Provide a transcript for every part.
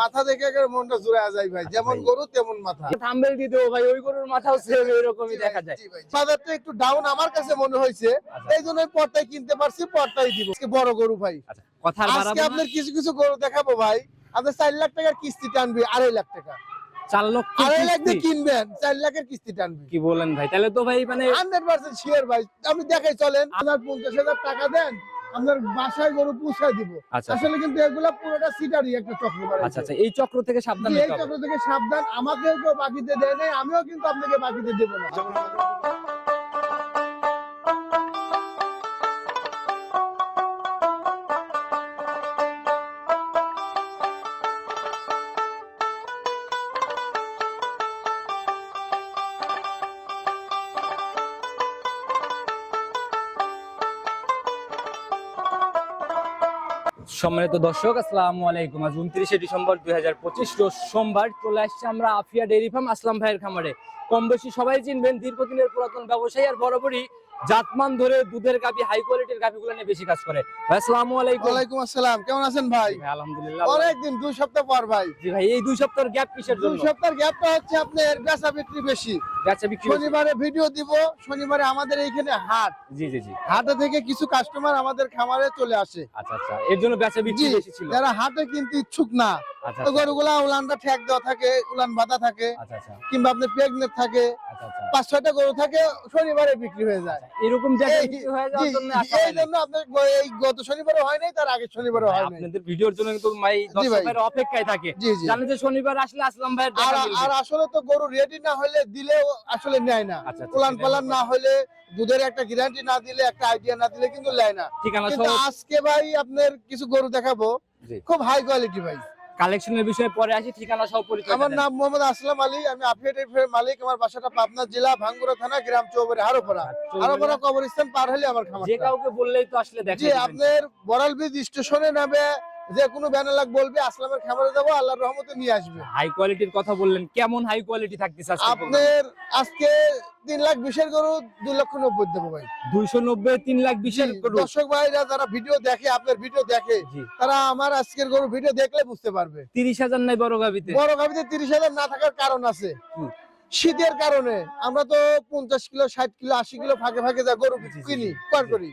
মাথা দেখে মনটা জুড়ে যায় ভাই, যেমন গরু তেমন মাথা। থাম্বনেল দিয়ে দেবো ভাই, ওই গরুর মাথাও সেম এরকমই দেখা যায়। বাজারটা একটু ডাউন আমার কাছে মনে হয়েছে, এই জন্য পর্দায় কিনতে পারছি, পর্দায় দিব। বড় গরু ভাই, আজকে আপনার কিছু কিছু গরু দেখাবো ভাই। আপনি 4 লাখ টাকার কিস্তি টানবে, 2.5 লাখ টাকা। 4 লক্ষ 2.5 লাখ দিয়ে কিনবেন, 4 লাখের কিস্তি টানবে। কি বলেন ভাই? তাহলে তো ভাই মানে 100% শিওর ভাই। আপনি দেখাই চলেন, 50,000 টাকা দেন, আপনার বাসায় গরু পৌঁছায় দিব। আসলে কিন্তু এগুলা পুরোটা সিটারই একটা চক্র। আচ্ছা আচ্ছা, এই চক্র থেকে সাবধান। এই চক্র থেকে সাবধান। আমাকেও কেউ বাকিতে দেয় নাই, আমিও কিন্তু আপনাকে বাকিতে দেব না। সম্মানিত দর্শক, আসসালামু আলাইকুম। আজ 29শে ডিসেম্বর 2025 রোজ সোমবার চলে আসছে আমরা আফিয়া ডেইরি ফার্ম আসলাম ভাইয়ের খামারে। কম বেশি সবাই চিনবেন, দীর্ঘদিনের পুরাতন ব্যবসায়ী আর বরাবরই জাতমান ধরে দুধের গাভী, হাই কোয়ালিটির গাভীগুলো নিয়ে বেশি কাজ করে। ভাই আসসালামু আলাইকুম। ওয়ালাইকুম আসসালাম, কেমন আছেন ভাই? আলহামদুলিল্লাহ। অনেকদিন, 2 সপ্তাহ পর ভাই। জি ভাই, এই 2 সপ্তাহের গ্যাপ কিসের জন্য? 2 সপ্তাহের গ্যাপটা হচ্ছে আপনার বেচা বিক্রি বেশি। বেচা বিক্রি শনিবারে ভিডিও দিব, শনিবারে আমাদের এইখানে হাট। জি জি জি, হাটে থেকে কিছু কাস্টমার আমাদের খামারে চলে আসে। আচ্ছা আচ্ছা, এর জন্য বেচা বিক্রি বেশি ছিল। যারা হাটে কিনতে ইচ্ছুক না, তো গরুগুলা উলানটা ঠেক দেওয়া থাকে, উলান বাঁধা থাকে, কিংবা আপনার প্রেগনেন্ট থাকে, 5-6টা গরু থাকে, শনিবারে বিক্রি হয়ে যায়। এরকম এই জন্য আপনার এই গত শনিবারে হয় নাই, তার আগের শনিবারে হয় নাই। আপনাদের ভিডিওর জন্য কিন্তু দর্শকরা অপেক্ষায় থাকে, জানেন যে শনিবার আসলে আসলাম ভাইয়ের দেখা মিলবে। আর আসলে তো গরু রেডি না হলে দিলেও আসলে নেয় না। উলান পালান না হলে, দুধের একটা গ্যারান্টি না দিলে, একটা আইডিয়া না দিলে কিন্তু নেয় না। কিন্তু আজকে ভাই আপনার কিছু গরু দেখাবো, খুব হাই কোয়ালিটি ভাই। কালেকশনের বিষয়ে পরে আসি, ঠিকানা সহ পরিচয়। আমার নাম মোহাম্মদ আসলাম আলী, আমি আফিয়া ডেইরি ফার্মের মালিক। আমার বাসাটা পাবনা জেলা ভাঙ্গুরা থানা, গ্রাম চৌবাড়ি, হারোপাড়া কবরস্থান পার হলে আমার খামার। যে কাউকে বললেই তো আসলে দেখে। জি, আপনার বড়াল ব্রিজ স্টেশনে নামে যে কোনো ব্যানার বলবে আসলামের খামারে যাবো, আল্লাহর রহমতে নিয়ে আসবে। হাই কোয়ালিটির কথা বললেন, কেমন হাই কোয়ালিটি থাকতেছে আপনার? আজকে 3,20,000 গরু 2,90,000 দেবো ভাই। 290, 3,20,000 গরু। দর্শক ভাইরা যারা ভিডিও দেখে, আপনার ভিডিও দেখে, তারা আমার আজকের গরু ভিডিও দেখলে বুঝতে পারবে। 30,000 নাই বড় গাবিতে? বড় গাবিতে 30,000 না থাকার কারণ আছে। শীতের কারণে আমরা তো 50 কিলো, 60 কিলো, 80 কিলো ফাঁকে ফাঁকে যা গরু কিনি, করি।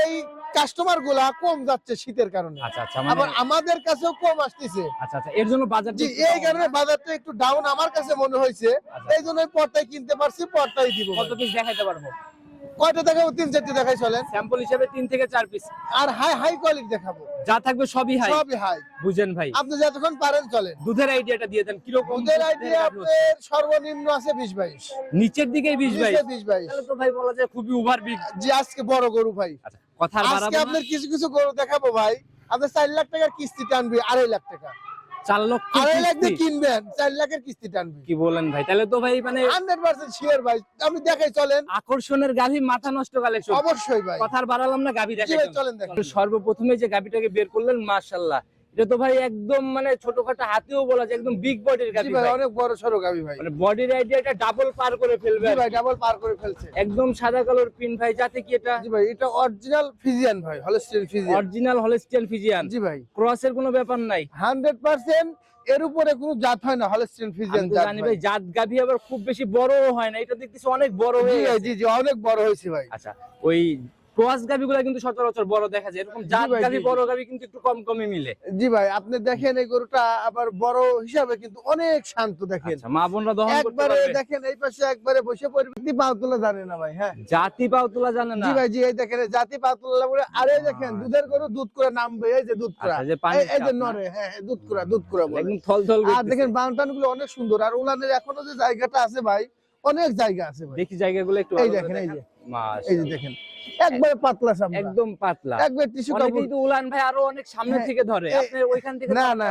এই কাস্টমার গুলা কম যাচ্ছে শীতের কারণে। আচ্ছা আচ্ছা, আবার আমাদের কাছেও কম আসতেছে। আচ্ছা আচ্ছা, এর জন্য বাজার, জি, এই কারণে বাজারটা একটু ডাউন আমার কাছে মনে হয়েছে, এই জন্য পর্দায় কিনতে পারছি, পর্দায় দিব। কত পিস দেখাইতে পারবো? কয়টা দেখাবো? 3-4টা দেখাই চলেন। স্যাম্পল হিসেবে 3 থেকে 4 পিস। আর হাই কোয়ালিটি দেখাবো, যা থাকবে সবই হাই। বুঝেন ভাই, আপনি যতক্ষণ পারেন চলেন। দুধের আইডিয়াটা দিয়ে দেন, কি রকম দুধের আইডিয়া? আপনার সর্বনিম্ন আছে 20-22, নিচের দিকেই 20-22। তাহলে তো ভাই বলা যায় খুবই ওভার বিগ। জি, আজকে বড় গরু ভাই। আচ্ছা, কথা বাড়াবো না। আজকে আপনার কিছু কিছু গরু দেখাবো ভাই। আপনি 4 লাখ টাকার কিস্তি টানবে, 2.5 লাখ টাকা। 4 লক্ষ 2.5 লাখ দিয়ে কিনবেন, 4 লাখের কিস্তি টানবে। কি বলেন ভাই? তাহলে তো ভাই মানে 100% শিওর ভাই। আপনি দেখাই চলেন। আকর্ষণের গাভী, মাথা নষ্ট কালেকশন। অবশ্যই ভাই, কথার বাড়ালাম না, গাভী দেখাই চলেন। সর্বপ্রথমে যে গাভীটাকে বের করলেন, মাশাআল্লাহ, এটা তো ভাই একদম মানে ছোটখাটো হাতেও বলা যায়, একদম বিগ বডির গাভী ভাই। অনেক বড় সরো গাভী ভাই। মানে বডির আইডিয়াটা ডাবল পার করে ফেলবে। জি ভাই, ডাবল পার করে ফেলছে। একদম সাদা কালোর পিন ভাই, যাতে কি এটা? জি ভাই, এটা অরিজিনাল ফিজিয়ান ভাই, Holstein Friesian. Original Holstein Friesian. জি ভাই, ক্রসের কোনো ব্যাপার নাই। 100% এর উপরে কোনো জাত হয় না, হলস্টিয়ান ফিজিয়ান জাত। জানি ভাই, জাত গাভী আবার খুব বেশি বড়ও হয় না, এটা দেখতেছি অনেক বড় হয়ে গেছে। জি জি, অনেক বড় হয়েছে ভাই। আচ্ছা, ওই ক্রস গাভীগুলো কিন্তু সচরাচর বড় দেখা যায়, এরকম জাত গাভী, বড় গাভী কিন্তু একটু কম কমই মিলে। জি ভাই, আপনি দেখেন এই গরুটা আবার বড় হিসাবে কিন্তু অনেক শান্ত। দেখেন মা বোনরা দহন করতে পারবে। একবারে দেখেন এই পাশে একবারে বসে পরিবর্তী পাও তোলা জানে না ভাই। হ্যাঁ, জাতি পাও তোলা জানে না। জি ভাই, জি, এই দেখেন জাতি পাও তোলা বলে। আর এই দেখেন দুধের গরু দুধ করে নামবে, এই যে দুধ করা, এই যে নরে, হ্যাঁ দুধ করা বলে, একদম থলথল। আর দেখেন বাউন্টান গুলো অনেক সুন্দর। আর উলানের এখনো যে জায়গাটা আছে ভাই, অনেক জায়গা আছে ভাই। দেখি জায়গাগুলো একটু। এই দেখেন, এই যে এই যে দেখেন একবারে পাতলা সামনে, একদম পাতলা, একবার টিস্যু কাপড়। কিন্তু উলান ভাই আরো অনেক সামনে থেকে ধরে, আপনি ওইখান থেকে না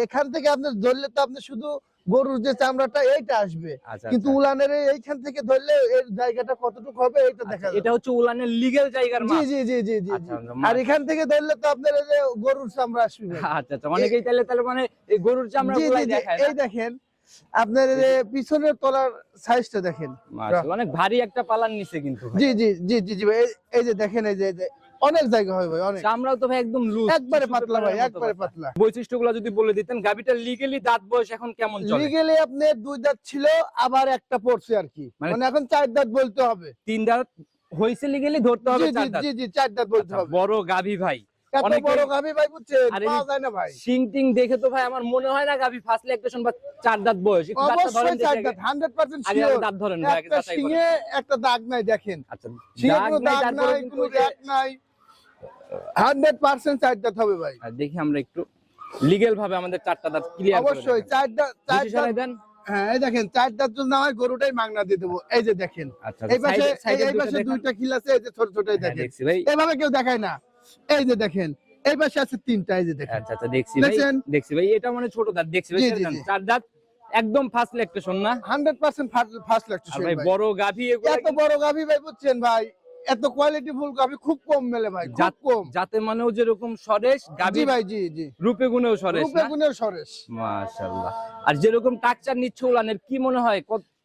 এখান থেকে আপনি ধরলে তো আপনি শুধু গরুর যে চামড়াটা এইটা আসবে, কিন্তু উলানের এইখান থেকে ধরলে এর জায়গাটা কতটুকু হবে এইটা দেখা যাবে। এটা হচ্ছে উলানের লিগ্যাল জায়গার মাপ। জি জি জি জি। আর এখান থেকে ধরলে তো আপনার এই যে গরুর চামড়া আসবে। আচ্ছা আচ্ছা, অনেকেই তাহলে মানে এই গরুর চামড়া গুলাই দেখায়। এই দেখেন আপনার পিছনের তলার সাইজটা দেখেন, মাশাআল্লাহ, অনেক ভারী একটা পালান নিচে কিন্তু। জি জি জি জি জি, এই যে দেখেন, এই যে অনেক জায়গা হয় ভাই, অনেক। চামড়াও তো ভাই একদম লুজ, একবারে পাতলা ভাই, একবারে পাতলা। বৈশিষ্ট্যগুলো যদি বলে দিতেন, গাবিটা লিগ্যালি দাঁত বয়স এখন কেমন চলে? লিগ্যালি আপনার 2 দাঁত ছিল, আবার একটা পড়ছে আর কি, মানে এখন 4 দাঁত বলতে হবে। 3 দাঁত হইছে লিগ্যালি, ধরতে হবে 4 দাঁত। জি জি 4 দাঁত বলতে হবে। বড় গাভী ভাই, এত বড় গাভী ভাই বুঝছেন, পাওয়া যায় না ভাই। সিং টিং দেখে তো ভাই আমার মনে হয় না গাভী ফার্স্ট ল্যাকটেশন বা 4 দাঁত বয়স। একটু দাঁতটা ধরেন, 4 দাঁত 100% আগে শিওর। দাঁত ধরেন ভাই, আগে একটা যাচাই সিংহে একটা দাগ নাই দেখেন। আচ্ছা, সিংহে কোনো দাগ নাই, কোনো দাগ নাই, 100% 4 দাঁত হবে ভাই। আর দেখি আমরা একটু লিগ্যাল ভাবে আমাদের 4টা দাঁত ক্লিয়ার করে অবশ্যই 4 দাঁত, 4 দাঁত দেন। হ্যাঁ এই দেখেন 4 দাঁত যদি না হয় গরুটাই মাগনা দিয়ে দেবো। এই যে দেখেন, এই পাশে এই পাশে দুইটা খিল আছে, এই যে ছোট ছোটই দেখেন, এইভাবে কেউ দেখায় না। এই যে দেখেন, এই পাশে আছে 3টা, এই যে দেখেন। আচ্ছা আচ্ছা, দেখছি ভাই, এটা মানে ছোট দাঁত দেখছি ভাই, 4 দাঁত একদম ফার্স্ট ল্যাকটেশন না? 100% ফার্স্ট ল্যাকটেশন ভাই। বড় গাভী, এত বড় গাভী ভাই বুঝছেন ভাই, এত কোয়ালিটি ফুল গাভী খুব কম মেলে ভাই, খুব কম। যাতে মানেও যেরকম সরেশ গাভী ভাই, জি জি, রূপে গুণেও সরেশ, রূপে গুণেও সরেশ, মাশাআল্লাহ। আর যেরকম টাকচার নিচ্ছে উলানের, কি মনে হয়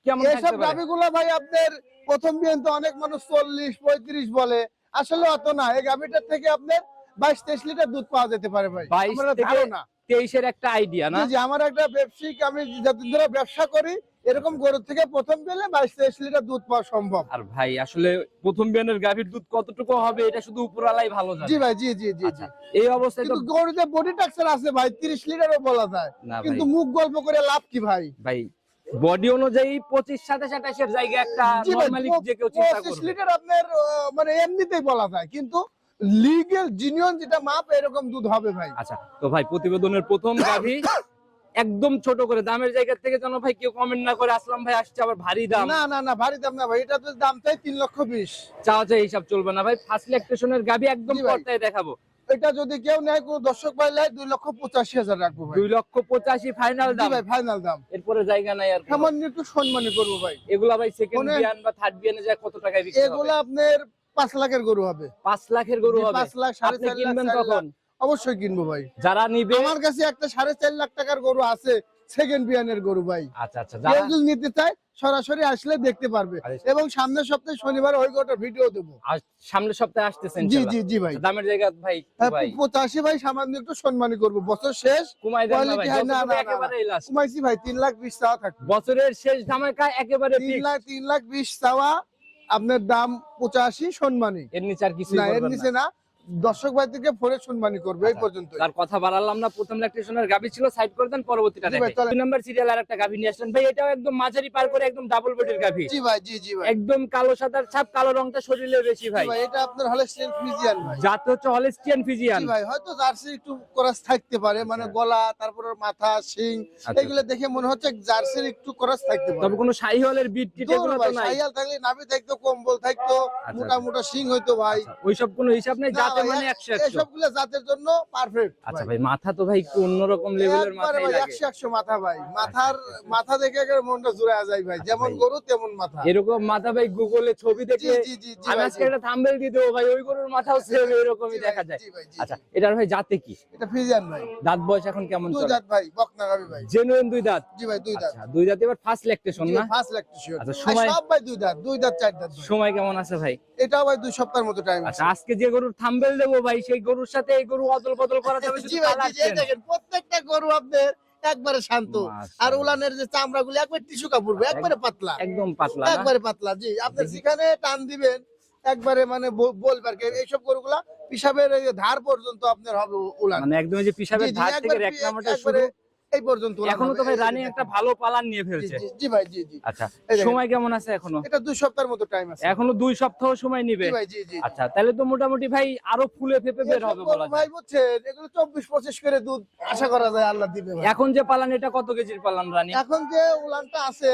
কেমন থাকতে এইসব পারে? গাভীগুলো ভাই আপনার প্রথম বিয়ান তো অনেক মানুষ 40-35 বলে, আসলে অত না। এই গাভীটার থেকে আপনার 22-23 লিটার দুধ পাওয়া যেতে পারে ভাই, 22 আমরা থেকে ধারণা। 23 এর একটা আইডিয়া না? জি, আমার একটা ব্যবসায়িক, আমি যতদিন ধরে ব্যবসা করি, এরকম গরু থেকে প্রথম পেলে 22-23 লিটার দুধ পাওয়া সম্ভব। আর ভাই আসলে প্রথম বিয়ানের গাভীর দুধ কতটুকু হবে এটা শুধু উপরওয়ালাই ভালো জানে। জি ভাই, জি জি জি জি। এই অবস্থায় তো গরুতে বডি টাক্সার আছে ভাই, 30 লিটারও বলা যায়, কিন্তু মুখ গল্প করে লাভ কি ভাই? ভাই বডি অনুযায়ী 25-27 এর জায়গা একটা নরমালি যে কেউ চিন্তা করবে। 25 লিটার আপনার মানে এমনিতেই বলা যায়, কিন্তু লিগ্যাল জিনিয়ন যেটা মাপ, এরকম দুধ হবে ভাই। আচ্ছা, তো ভাই প্রতিবেদনের প্রথম গাভী একদম ছোট করে, দামের জায়গা থেকে যেন ভাই কেউ কমেন্ট না করে আসলাম ভাই আসছে আবার ভারী দাম। না না না, ভারী দাম না ভাই, এটা তো দাম চাই 3,20,000। চাওয়া চাই হিসাব চলবে না ভাই, ফার্স্ট ল্যাকটেশনের গাভী একদম পর্দায় দেখাবো। এটা যদি কেউ নেয়, কোনো দর্শক ভাই লাই, 2,85,000 রাখবো ভাই। 2,85,000 ফাইনাল দাম ভাই, ফাইনাল দাম। এরপরে জায়গা নাই আর। সামান্য একটু সম্মানী করবো ভাই। এগুলা ভাই সেকেন্ড বিয়ান বা থার্ড বিয়ানে যায় কত টাকায় বিক্রি হবে? এগুলা আপনার 5 লাখের গরু হবে। 5 লাখের গরু হবে? 5 লাখ, 4.5 লাখ কিনবেন কখন? অবশ্যই কিনবো ভাই। যারা নিবে, আমার কাছে একটা 4.5 লাখ টাকার গরু আছে, সেকেন্ড বিয়ানের গরু ভাই। আচ্ছা আচ্ছা, কেউ যদি নিতে চায় সরাসরি আসলে দেখতে পারবে, এবং সামনের সপ্তাহে শনিবার ওই গরুটার ভিডিও দেবো। সামনের সপ্তাহে আসতেছেন? জি জি জি ভাই। দামের জায়গা ভাই 85 ভাই, সামান্য একটু সম্মানী করবো, বছর শেষ। কমাই দেন না ভাই, না না, একেবারে লাস্ট কমাইছি ভাই, 3,20,000 চাওয়া থাকবে। বছরের শেষ ধামাকা একেবারে 3,20,000 চাওয়া, আপনার দাম 85 সম্মানী, এর নিচে আর কিছু না, এর নিচে না। দর্শক ভাই থেকে ফোনে সম্মানী করবে, এই পর্যন্ত। তার কথা বাড়ালাম না, প্রথম ল্যাকটেশনের গাভী ছিল, সাইড করে দেন, পরবর্তীটা দেখেন। 2 নাম্বার সিরিয়াল আর একটা গাভী নিয়ে আসলেন ভাই, এটাও একদম মাঝারি পার করে, একদম ডাবল বডির গাভী। জি ভাই, জি জি ভাই, একদম কালো সাদার ছাপ, কালো রংটা শরীরে বেশি ভাই। এটা আপনার হলস্টিয়ান ফ্রিজিয়ান ভাই, জাত হচ্ছে হলস্টিয়ান ফ্রিজিয়ান। জি ভাই, হয়তো জার্সি একটু ক্রস থাকতে পারে, মানে গলা, তারপরে মাথা, শিং, এগুলো দেখে মনে হচ্ছে জার্সির একটু ক্রস থাকতে পারে। তবে কোনো শাহিওয়ালের বিট টিট এগুলো তো নাই? শাহিওয়াল থাকলে নাভি থাকতো, কম্বল থাকতো, মোটা মোটা শিং হইতো ভাই। ওইসব কোনো হিসাব নেই, জাতে মানে 100 সবগুলো জাতের জন্য পারফেক্ট। আচ্ছা ভাই, মাথা তো ভাই একটু অন্যরকম লেভেলের মাথাই লাগে। 100 মাথা ভাই, মাথা দেখে মনটা জুড়ে যায় ভাই, যেমন গরু তেমন মাথা। এরকম মাথা ভাই গুগলে ছবি দেখে আমি আজকে একটা থাম্বনেল দিয়ে দেবো ভাই, ওই গরুর মাথাও সেম এরকমই দেখা যায়। আচ্ছা, এটার ভাই জাতে কি? এটা ফ্রিজিয়ান ভাই। দাঁত বয়স এখন কেমন চলে? 2 দাঁত ভাই, বকনা গাভী ভাই, জেনুইন 2 দাঁত? জি ভাই, 2 দাঁত। আচ্ছা, 2 দাঁত, এবার ফার্স্ট ল্যাকটেশন না? First lactation. আচ্ছা, সময় সব ভাই 2 দাঁত, 2 দাঁত 4 দাঁত। সময় কেমন আছে ভাই? এটাও ভাই 2 সপ্তাহের মতো টাইম আছে। আচ্ছা, আজকে যে গরুর থাম্বনেল দেবো ভাই, সেই গরুর সাথে এই গরু অদল বদল করা যাবে? জি ভাই, জি, দেখেন প্রত্যেকটা গরু আপনার একবারে শান্ত, আর উলানের যে চামড়াগুলো একবারে টিস্যু কাপড়, একবারে পাতলা, একদম পাতলা, একবারে পাতলা। জি, আপনি যেখানে টান দিবেন একবারে মানে বলবার কি, এইসব গরুগুলা পিশাবের ধার পর্যন্ত আপনার হবে উলান, মানে একদম যে পিশাবের ধার থেকে এক নাম্বারটা শুরু এই পর্যন্ত। এখনো তো ভাই রানী একটা ভালো পালান নিয়ে ফেলছে। জি ভাই, জি জি। আচ্ছা, সময় কেমন আছে এখনো? এটা 2 সপ্তাহের মতো টাইম আছে। এখনো 2 সপ্তাহ সময় নিবে? জি ভাই, জি জি। আচ্ছা, তাহলে তো মোটামুটি ভাই আরো ফুলে ফেপে বের হবে বলা যায় ভাই, বুঝছেন, এগুলো 24-25 করে দুধ আশা করা যায়, আল্লাহ দিবে ভাই। এখন যে পালান, এটা কত কেজির পালান রানী? এখন যে উলানটা আছে,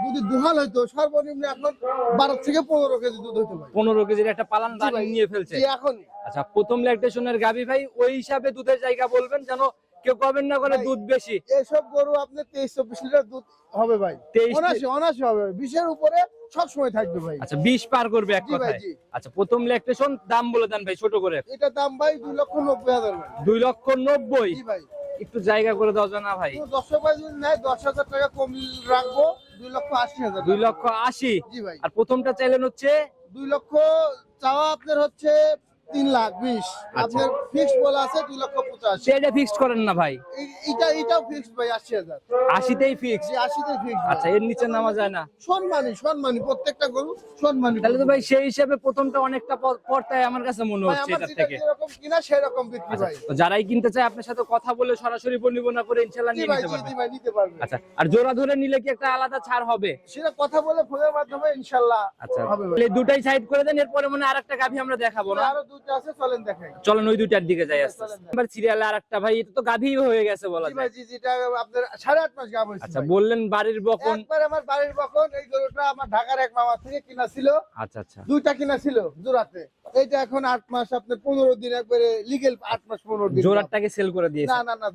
যদি দুহাল হইতো সর্বনিম্ন এখন 12 থেকে 15 কেজি দুধ হইতো ভাই। 15 কেজির একটা পালান রানী নিয়ে ফেলছে। জি, এখনই। আচ্ছা, প্রথম ল্যাকটেশনের গাভী ভাই, ওই হিসাবে দুধের জায়গা বলবেন, যেন কেউ কমেন্ট না করে দুধ বেশি। এইসব গরু আপনার 23-24 লিটার দুধ হবে ভাই, 23 হবে, 20 এর উপরে সব সময় থাকবে ভাই। আচ্ছা, 20 পার করবে এক কথায়। আচ্ছা, প্রথম ল্যাকটেশন দাম বলে দেন ভাই ছোট করে। এটা দাম ভাই 2,90,000 ভাই। 2,90,000? জি ভাই, একটু জায়গা করে দাও না ভাই। 10 ভাই যদি নেয় 10,000 টাকা কম রাখবো, 2,80,000। 2,80,000? জি ভাই। আর প্রথমটা চাইলেন হচ্ছে 2 লক্ষ চাওয়া আপনার হচ্ছে 3,20,000 আচ্ছা। আপনার ফিক্সড বলা আছে 2,85,000। সেটা ফিক্সড করেন না ভাই, এটাও ফিক্সড ভাই 80,000। 80তেই ফিক্স। জি 80তে ফিক্সড। আচ্ছা, এর নিচে নামা যায় না? সম্মানী প্রত্যেকটা গরু সম্মানী। তাহলে তো ভাই সেই হিসেবে প্রথমটা অনেকটা পড়তায় আমার কাছে মনে ভাই হচ্ছে আমার এটার যেটা থেকে। যেরকম কিনা সেরকম বিক্রি আচ্ছা, ভাই। তো যারাই কিনতে চায় আপনার সাথে কথা বলে সরাসরি বর্ণনা করে ইনশাআল্লাহ জি নিয়ে ভাই, নিতে জি পারবে। জি ভাই নিতে পারবে। আচ্ছা, আর জোড়া ধরে নিলে কি একটা আলাদা ছাড় হবে? সেটা কথা বলে ফোনের মাধ্যমে ইনশাআল্লাহ আচ্ছা, হবে ভাই। তাহলে দুটাই সাইড করে দেন, এরপরে মনে হয় আরেকটা গাভী আমরা দেখাবো না? আরো দুটো আছে, চলেন দেখাই। চলেন ওই দুইটার দিকে যাই আস্তে চলেন, আস্তে। নাম্বার সিরিয়ালে আরেকটা ভাই, এটা তো গাভী হয়ে গেছে বলা জি যায়। ভাই, জি যেটা আপনার 8.5 মাস গাব হইছে। আচ্ছা, বললেন বাড়ির বকন। একবার আমার বাড়ির বকন, এই গরুটা আমার ঢাকার এক মামা থেকে কিনা ছিল। আচ্ছা আচ্ছা, দুইটা কিনা ছিল জোড়াতে। এইটা এখন 8 মাস আপনার 15 দিন একবারে লিগ্যাল 8 মাস 15 দিন। জোড়াটাকে সেল করে দিয়েছে? না না না,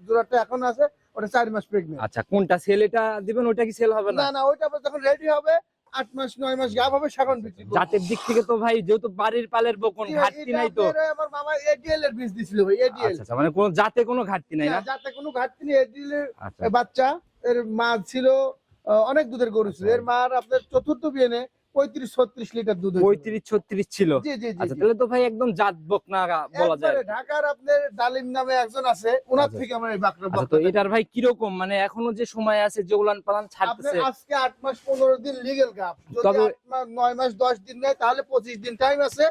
জোড়াটা এখন আছে, ওটা 4 মাস প্রেগন্যান্ট। আচ্ছা, কোনটা সেল? এটা দিবেন, ওটা কি সেল হবে না? না না, ওইটা আবার যখন রেডি হবে 8 মাস 9 মাস গাব হবে তখন বিক্রি করব। জাতের দিক থেকে তো ভাই যেহেতু বাড়ির পালের বকন, ঘাটতি নাই তো? আমার মামা এডিএল এর বীজ দিছিল ভাই, এডিএল। আচ্ছা আচ্ছা, মানে কোন জাতে কোনো ঘাটতি নাই না? যাতে কোনো ঘাটতি নেই, এডিএল এর আচ্ছা বাচ্চা। এর মা ছিল অনেক দুধের গরু ছিল। এর মার আপনার চতুর্থ বিয়ানে 35-36 লিটার দুধ হয়েছিল। 35-36 ছিল? জি জি জি। আচ্ছা, তাহলে তো ভাই একদম জাত বকনা বলা যায়। একবারে ঢাকার আপনার ডালিম নামে একজন আছে, ওনার আচ্ছা। থেকে আমরা এই বাকরা আচ্ছা, তো এটার ভাই কিরকম, মানে এখনো যে সময় আছে যে উলান পালান আপনার ছাড়তেছে? আজকে 8 মাস 15 দিন লিগ্যাল গাপ। যদি তবে 8 মাস 9 মাস 10 দিন নেয় তাহলে 25 দিন টাইম আছে।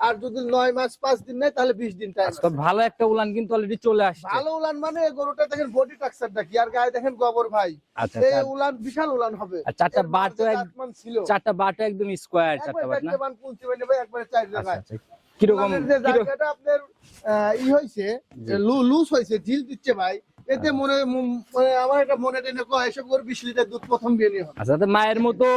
আর যদি 9 মাস 5 দিন নেয় তাহলে 20 দিন টাইম আচ্ছা, তো আছে। ভালো একটা উলান কিন্তু অলরেডি চলে আসছে। ভালো উলান মানে এই গরুটা দেখেন বডি স্ট্রাকচারটা কি, আর গায়ে দেখেন গোবর ভাই। আচ্ছা, এই উলান বিশাল উলান হবে। আর চারটা এর মার বাটও যে দাঁতমান ছিল, চারটা বাটও একদম স্কোয়ার চারটা বাট না? একবার মান পুঁজি বানিয়ে ভাই একবারে চার আচ্ছা জায়গায়। আচ্ছা, কিরকম উলানের যে জায়গাটা আপনার হইছে, লুজ হইছে, ঢিল দিচ্ছে ভাই। এতে মনে আমার একটা মনে টেনে কয় এসব করে 20 লিটার দুধ প্রথম বিয়ে নিয়ে হবে। আচ্ছা, তো মায়ের মতো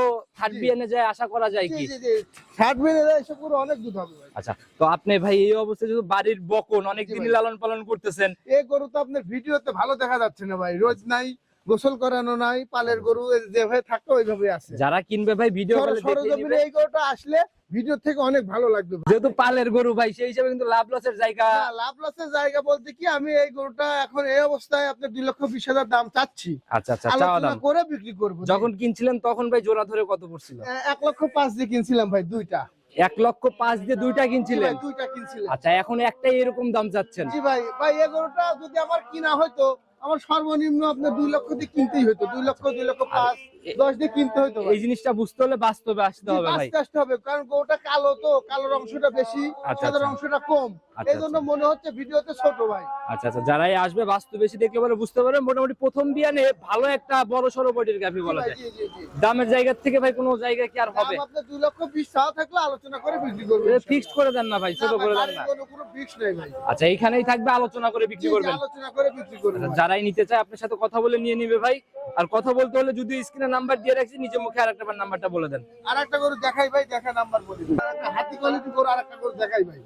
থাকবি এনে যায় আশা করা যায় জি কি? জি জি, 60 বিয়ে এসব করে অনেক দুধ হবে ভাই। আচ্ছা, তো আপনি ভাই এই অবস্থায় যদি বাড়ির বকন অনেক দিনই লালন পালন করতেছেন, এই গরু তো আপনার ভিডিওতে ভালো দেখা যাচ্ছে না ভাই, রোজ নাই, গোসল করানো নাই, পালের গরু যেভাবে থাকতো ওইভাবে আছে। যারা কিনবে ভাই ভিডিও কলে দেখে সরজমিনে নিবে। এই গরুটা আসলে ভিডিও থেকে অনেক ভালো লাগবে ভাই। যেহেতু পালের গরু ভাই, সেই হিসাবে কিন্তু লাভ লসের জায়গা। না, লাভ লসের জায়গা বলতে কি, আমি এই গরুটা এখন এই অবস্থায় আপনার 2,20,000 দাম চাচ্ছি। আচ্ছা আচ্ছা, চাওয়া আলোচনা দাম। করে বিক্রি করব। যখন কিনছিলেন তখন ভাই জোড়া ধরে কত পড়ছিল? 1,05,000 দিয়ে কিনছিলাম ভাই দুইটা। 1,05,000 দিয়ে দুইটা জি কিনছিলেন? ভাই, দুইটা কিনছিলাম। আচ্ছা, এখন একটাই এরকম দাম চাচ্ছেন? জি ভাই, ভাই এই গরুটা যদি আমার কিনা হয়তো আমার সর্বনিম্ন আপনার 2 লক্ষ দিয়ে কিনতেই হতো। 2 লক্ষ 2,05,000 10 দিয়ে কিনতে হতো ভাই। এই জিনিসটা বুঝতে হলে বাস্তবে আসতে হবে ভাই। বাঁচতে আসতে হবে, কারণ গরুটা কালো তো, কালোর অংশটা বেশি, আচ্ছা, সাদার আচ্ছা। অংশটা কম। আচ্ছা, এই জন্য আচ্ছা। মনে হচ্ছে ভিডিওতে ছোট ভাই। আচ্ছা আচ্ছা, যারাই আসবে বাস্তবে বেশি দেখলে পরে বুঝতে পারবে মোটামুটি প্রথম বিয়ানে ভালো একটা বড় সড়ো বডির গাভী জি বলা ভাই, যায়। জি জি জি। দামের জায়গা থেকে ভাই কোনো জায়গা কি আর হবে? দাম আপনার 2,20,000 চাওয়া থাকলে আলোচনা করে বিক্রি করবো। ফিক্সড করে দেন না ভাই, ছোট করে দেন না? কোনো ফিক্স নেই ভাই। আচ্ছা, এইখানেই থাকবে, আলোচনা করে বিক্রি জি, জি, করবেন। আলোচনা করে বিক্রি করবো আচ্ছা, ভাই। যারাই নিতে চায় আপনার সাথে কথা বলে নিয়ে নিবে ভাই। আর কথা বলতে হলে যদি স্ক্রিনে নাম্বার দিয়ে রাখছি, নিচে মুখে আরেকটা বার নাম্বারটা বলে দেন। আরেকটা গরু দেখাই ভাই, দেখা নাম্বার বলি। আরেকটা হাতি কোয়ালিটি গরু আরেকটা গরু দেখাই ভাই।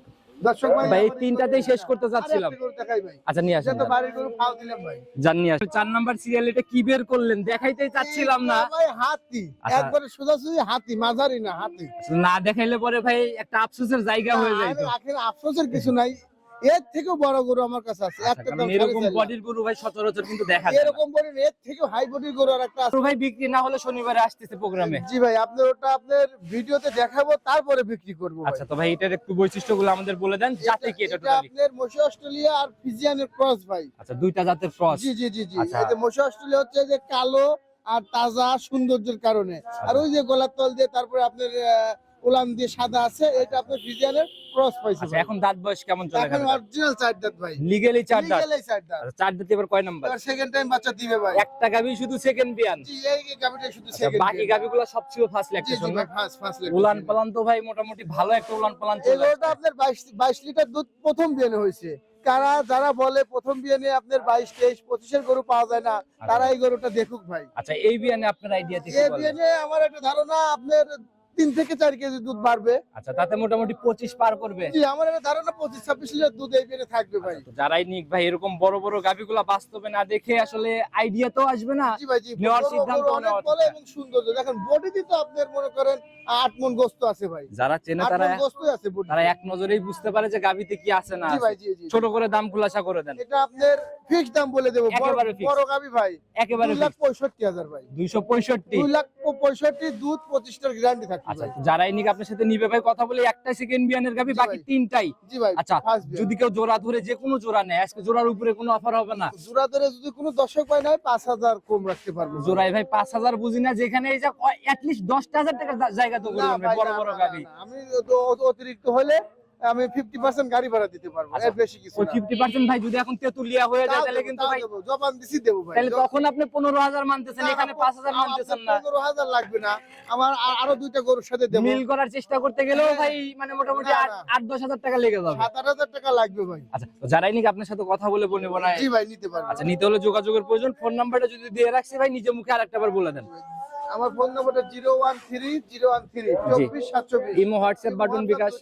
দর্শক ভাই, ভাই এই আমার তিনটাতেই শেষ করতে চাচ্ছিলাম। আরেকটা গরু দেখাই ভাই। আচ্ছা, নিয়ে আসেন। এটা তো বাড়ির গরু ফাও দিলাম ভাই। জান নিয়ে আসেন। 4 নাম্বার সিরিয়াল এটা কি বের করলেন? দেখাইতেই চাচ্ছিলাম না। এটা ভাই হাতি, আচ্ছা। একবারে সোজাসুজি হাতি, মাঝারি না হাতি। না দেখাইলে পরে ভাই একটা আফসোসের জায়গা হয়ে যাইতো। আখের আফসোসের কিছু নাই, এর থেকেও বড় গরু আমার কাছে আছে। আচ্ছা, একটা কারণ দাম এরকম 4,500,000 বডির গরু ভাই সচরাচর কিন্তু দেখা যায় না। এরকম বডির এর থেকেও হাই বডির গরু আর একটা আছে। তো ভাই বিক্রি না হলে শনিবারে আসতেছে প্রোগ্রামে। জি ভাই, আপনার ওটা আপনার ভিডিওতে দেখাবো, তারপরে বিক্রি করবো ভাই। আচ্ছা, তো ভাই এটার একটু বৈশিষ্ট্যগুলো আমাদের বলে দেন, যাতে কি এটা এটা টোটালি? আপনার মশি অস্ট্রেলিয়া আর ফিজিয়ানের ক্রস ভাই। আচ্ছা, দুইটা জাতের ক্রস। জি জি জি জি। আচ্ছা। এই যে মশি অস্ট্রেলিয়া হচ্ছে যে কালো আর তাজা সৌন্দর্যের কারণে, আর ওই যে গলার তল দিয়ে তারপরে আপনার উলান দিয়ে সাদা আছে, এটা আপনার ফিজিয়ানের ক্রস পাইছে আচ্ছা, ভাই। এখন দাঁত বয়স কেমন চলে এখন গেল? অরিজিনাল 4 দাঁত ভাই। লিগ্যালি 4 দাঁত। লিগ্যালি 4 দাঁত। আচ্ছা, 4 দাঁত এবার কয় নাম্বার? এবার সেকেন্ড টাইম বাচ্চা দিবে ভাই। একটা গাবি শুধু সেকেন্ড বিয়ান। জি, এই গাবিটা শুধু আচ্ছা, সেকেন্ড। বাকি গাবিগুলো সব ছিল ফার্স্ট জি ল্যাকটেশন জি না? ভাই, ফার্স্ট উলান পালান তো ভাই মোটামুটি ভালো একটা উলান পালান চলে এগুলোটা আসছে। আপনার 22 লিটার দুধ প্রথম বিয়ানে হয়েছে। যারা বলে প্রথম বিয়ানে আপনার 22, 23, 25 এর গরু পাওয়া যায় না, তারা এই গরুটা দেখুক ভাই। আচ্ছা, এই বিয়ানে আপনার আইডিয়া থেকে এই বলেন। বিয়ানে আমার একটা ধারণা আপনার 3 থেকে 4 কেজি দুধ বাড়বে। আচ্ছা, তাতে মোটামুটি 25 পার করবে। জি, আমার একটা ধারণা 25-26 লিটার দুধ এই বিয়ানে থাকবে ভাই। তো যারাই নিক ভাই, এরকম বড় বড় গাবিগুলা বাস্তবে না দেখে আসলে আইডিয়া তো আসবে না। জি ভাই, জি। নেওয়ার গরু সিদ্ধান্ত অনেক নেওয়া বলে ঠিক এবং সুন্দর। দেখেন বডিতে তো আপনার মনে করেন 8 মণ গোস্ত আছে ভাই। যারা চেনে 8 তারা মণ গোস্তই আছে বডি। তারা এক নজরেই বুঝতে পারে যে গাবিতে কি আছে না জি আছে। ভাই, জি জি। ছোট করে দাম খুলাসা করে দেন। এটা আপনার ফিক্স দাম বলে দেব। একেবারে fix। বড় গাবি ভাই একেবারে 2,65,000 ভাই। 265। 2,65,000 দুধ 25 টার গ্যারান্টি থাকে। আচ্ছা, যারাই নিক আপনার সাথে নিবে ভাই, কথা বলে একটা সেকেন্ড বিয়ানের গাবি, বাকি তিনটাই। জি ভাই। আচ্ছা, যদি কেউ জোড়া ধরে, যে কোনো জোড়া নেয়, আজকে জোড়ার উপরে কোনো অফার হবে না? জোড়া ধরে যদি কোনো দর্শক পায় না 5000 কম রাখতে পারবো। জোড়ায় ভাই 5000 বুঝি না, যেখানে এই যে অ্যাটলিস্ট 10000 টাকার জায়গা তো করবেন ভাই, বড় বড় গাবি। আমি অতিরিক্ত হলে আমি 50% গাড়ি ভাড়া দিতে পারবো, এর বেশি কিছু ওই না। 50% ভাই যদি এখন তেতুলিয়া হয়ে যায় তাহলে কিন্তু ভাই জবান দিছি দেবো ভাই। তাহলে তখন আপনি 15000 মানতেছেন, এখানে 5000 মানতেছেন না। 15000 লাগবে না, আমার আরো দুইটা গরুর সাথে দেবো। মিল করার চেষ্টা করতে গেলেও ভাই মানে মোটামুটি 8-10 টাকা লেগে যাবে। 7000 টাকা লাগবে ভাই। আচ্ছা, যারাই নিক আপনার সাথে কথা বলে বলবো না? জি ভাই, নিতে পারবো। আচ্ছা, নিতে হলে যোগাযোগের প্রয়োজন। ফোন নাম্বারটা যদি দিয়ে রাখছি ভাই, নিজে মুখে আরেকটা বার বলে দেন। আমার ফোন নাম্বারটা 013 ইমো, হোয়াটসঅ্যাপ, বাটন, বিকাশ,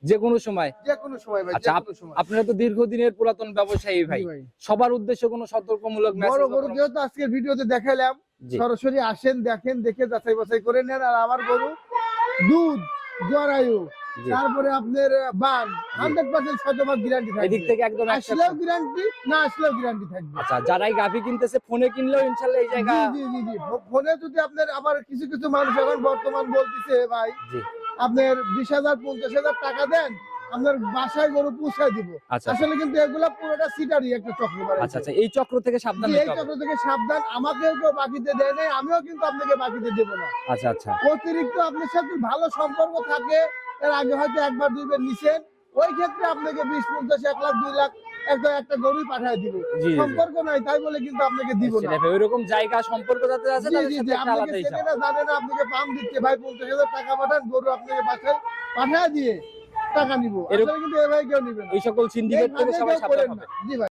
যে কোনো সময়। যে কোনো সময় ভাই, আচ্ছা, যে কোনো সময়। আপনারা তো দীর্ঘদিনের পুরাতন ব্যবসায়ী ভাই, সবার উদ্দেশ্যে কোনো সতর্কমূলক বড় মেসেজ? গরু যেহেতু আজকের ভিডিওতে দেখাইলাম, সরাসরি আসেন, দেখেন, দেখে যাচাই বাছাই করে নেন। আর আমার গরু দুধ, জরায়ু, তারপরে আপনার বান 100% শতভাগ গ্যারান্টি থাকবে। এদিক থেকে একদম আসলেও গ্যারান্টি, না আসলেও গ্যারান্টি থাকবে। আচ্ছা, যারাই গাভী কিনতেছে ফোনে কিনলেও ইনশাআল্লাহ এই জায়গা। জি জি জি। ফোনে যদি আপনার আবার কিছু কিছু মানুষ এখন বর্তমান বলতেছে ভাই, আপনার 20000 50000 টাকা দেন, আপনার বাসায় গরু পৌঁছায় দিব। আসলে কিন্তু এগুলা পুরোটা সিটারি একটা চক্র। আচ্ছা আচ্ছা, এই চক্র থেকে সাবধান এই চক্র থেকে সাবধান। আমাকেও কেউ বাকিতে দেয় নাই, আমিও কিন্তু আপনাকে বাকিতে দেব না। আচ্ছা আচ্ছা, অতিরিক্ত আপনার সাথে ভালো সম্পর্ক থাকে, এর আগে হয়তো একবার দুইবার নিছেন, ওই ক্ষেত্রে আপনাকে 20 50 1 লাখ 2 লাখ একটা গরুই পাঠিয়ে দিব। সম্পর্ক নাই তাই বলে কিন্তু আপনাকে দিব না। এরকম জায়গা সম্পর্ক যাতে আছে তাদের সাথে একটা আলাদা আপনাকে হিসাব। চেনে না জানে না, আপনাকে পাম দিচ্ছে ভাই 50000 টাকা পাঠান, গরু আপনাকে বাসায় পাঠিয়ে দিয়ে টাকা নিব। আসলে কিন্তু এ ভাই কেউ নিবে না। এই সকল সিন্ডিকেট থেকে সবাই সাবধান হবে। জি ভাই।